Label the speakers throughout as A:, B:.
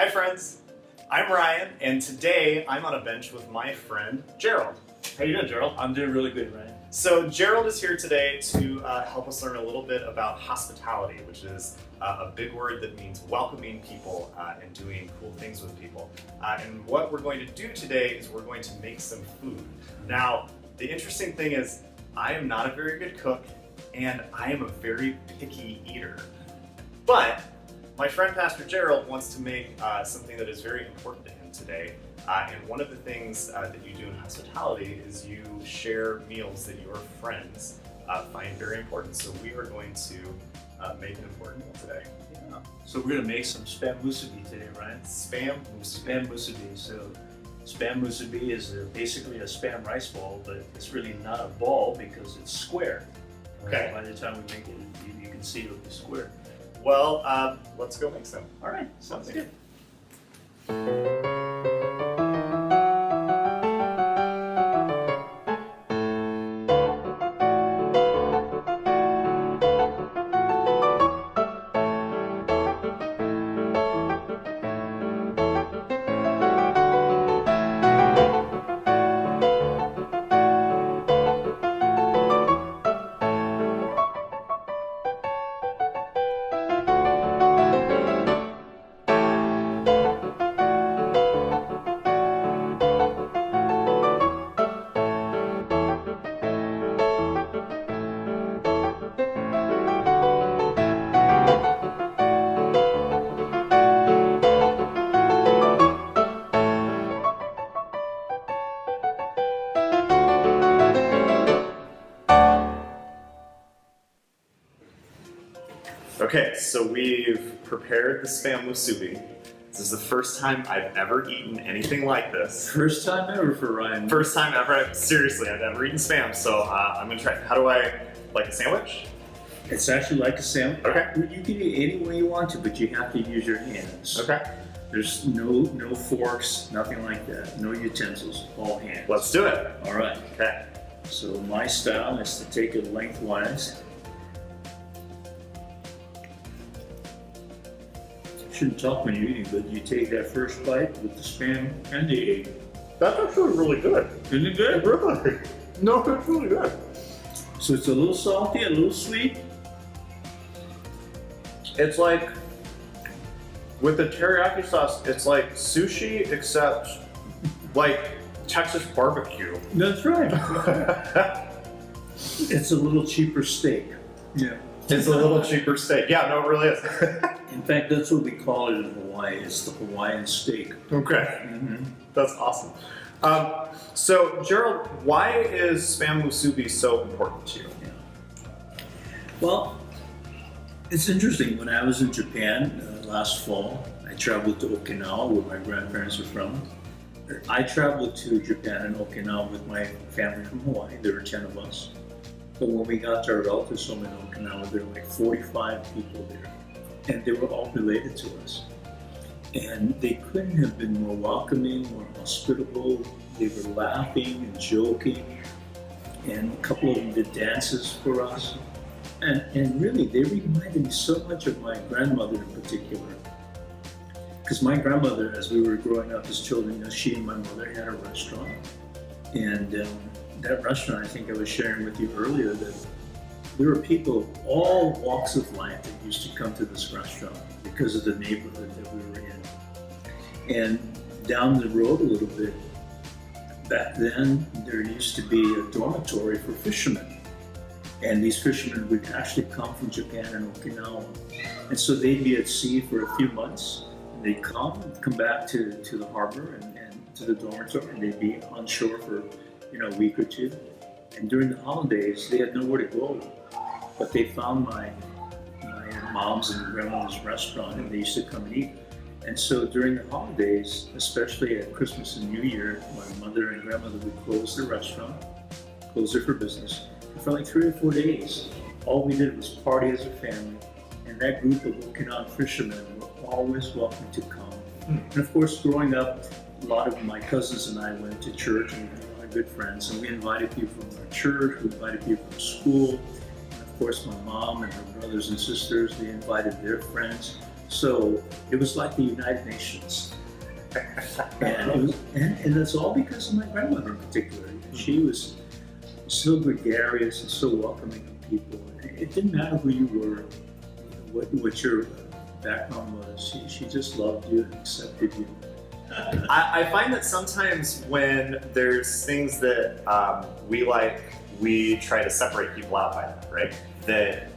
A: Hi friends, I'm Ryan, and today I'm on a bench with my friend Gerald. How you doing, Gerald?
B: I'm doing really good, Ryan.
A: So Gerald is here today to help us learn a little bit about hospitality, which is a big word that means welcoming people and doing cool things with people. And what we're going to do today is we're going to make some food. Now, the interesting thing is I am not a very good cook, and I am a very picky eater. But my friend Pastor Gerald wants to make something that is very important to him today. And one of the things that you do in hospitality is you share meals that your friends find very important. So we are going to make an important meal today.
B: Yeah. So we're going to make some spam musubi today, Ryan.
A: Spam
B: musubi. So spam musubi is basically a spam rice ball, but it's really not a ball because it's square.
A: Okay.
B: By the time we make it, you can see it'll be square.
A: Well, let's go make some.
B: All right, sounds good.
A: Okay, so we've prepared the spam musubi. This is the first time I've ever eaten anything like this.
B: First time ever for Ryan.
A: First time ever, seriously, I've never eaten spam, so I'm gonna try. How do I, like a sandwich?
B: It's actually like a sandwich.
A: Okay.
B: You can eat any way you want to, but you have to use your hands.
A: Okay.
B: There's no forks, nothing like that. No utensils, all hands.
A: Let's do it.
B: All right.
A: Okay.
B: So my style is to take it lengthwise. Shouldn't talk when you're eating, but you take that first bite with the spam and the egg.
A: That's actually really good.
B: Isn't it good?
A: Really? No, it's really good.
B: So it's a little salty, a little sweet.
A: It's like, with the teriyaki sauce, it's like sushi except like Texas barbecue.
B: That's right. It's a little cheaper steak. Yeah.
A: It's a little cheaper steak. Yeah, no, it really is.
B: In fact, that's what we call it in Hawaii. It's the Hawaiian steak.
A: Okay.
B: Mm-hmm.
A: That's awesome. So, Gerald, why is spam musubi so important to you?
B: Yeah. Well, it's interesting. When I was in Japan last fall, I traveled to Okinawa, where my grandparents are from. I traveled to Japan and Okinawa with my family from Hawaii. There were 10 of us. But when we got to our relatives' home in Okinawa, there were like 45 people there. And they were all related to us. And they couldn't have been more welcoming, more hospitable. They were laughing and joking. And a couple of them did dances for us. And really, they reminded me so much of my grandmother in particular. Because my grandmother, as we were growing up as children, she and my mother had a restaurant. And that restaurant, I think I was sharing with you earlier, that there were people of all walks of life that used to come to this restaurant because of the neighborhood that we were in. And down the road a little bit, back then, there used to be a dormitory for fishermen. And these fishermen would actually come from Japan and Okinawa. And so they'd be at sea for a few months. And they'd come back to the harbor and to the dormitory, and they'd be on shore for a week or two. And during the holidays, they had nowhere to go. But they found my mom's and grandma's restaurant, and they used to come and eat. And so during the holidays, especially at Christmas and New Year, my mother and grandmother would close the restaurant, close it for business. And for like 3 or 4 days, all we did was party as a family. And that group of Okinawan fishermen were always welcome to come. And of course, growing up, a lot of my cousins and I went to church, and we had a lot of good friends. And we invited people from our church, we invited people from school. And of course, my mom and her brothers and sisters, they invited their friends. So it was like the United Nations. And it's all because of my grandmother in particular. She was so gregarious and so welcoming of people. It didn't matter who you were, what your background was. She just loved you and accepted you.
A: I find that sometimes when there's things that we like, we try to separate people out by that, right? That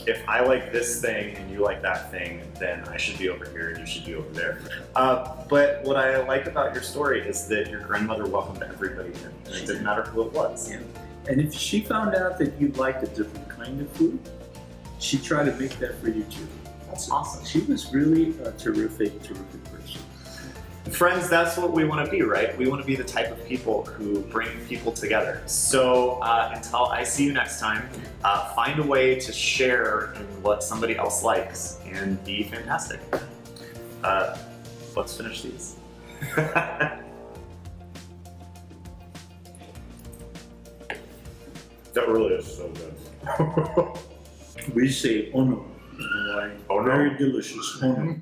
A: if I like this thing and you like that thing, then I should be over here and you should be over there. But what I like about your story is that your grandmother welcomed everybody in, and it didn't matter who it was.
B: Yeah. And if she found out that you liked a different kind of food, she'd try to make that for you too.
A: That's awesome.
B: She was really a terrific person.
A: Friends, that's what we want to be, right? We want to be the type of people who bring people together. So until I see you next time, find a way to share in what somebody else likes and be fantastic. Let's finish these. That really is so good.
B: We say ono in Hawaii.
A: Oh, no.
B: Very delicious ono.